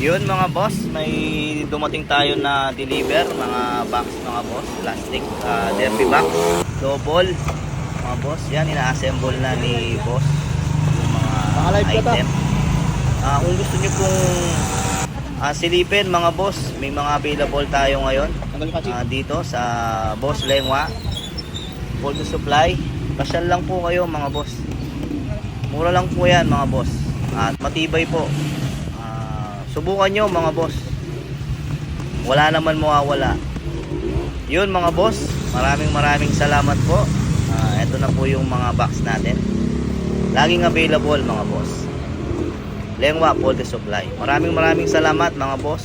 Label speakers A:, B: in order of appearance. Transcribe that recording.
A: Yun mga boss, may dumating tayo na deliver, mga box mga boss, plastic, derby box, double, mga boss, yan, ina-assemble na ni boss yung mga item. Kung gusto nyo pong silipin mga boss, may mga available tayo ngayon dito sa Boss Lengwa Gold Supply. Pasyal lang po kayo mga boss, mura lang po yan mga boss, at matibay po. Subukan nyo mga boss, wala naman mawawala. Yun mga boss, maraming salamat po. Ito na po yung mga box natin, laging available mga boss. Lengwa Gold Supply. Maraming salamat mga boss.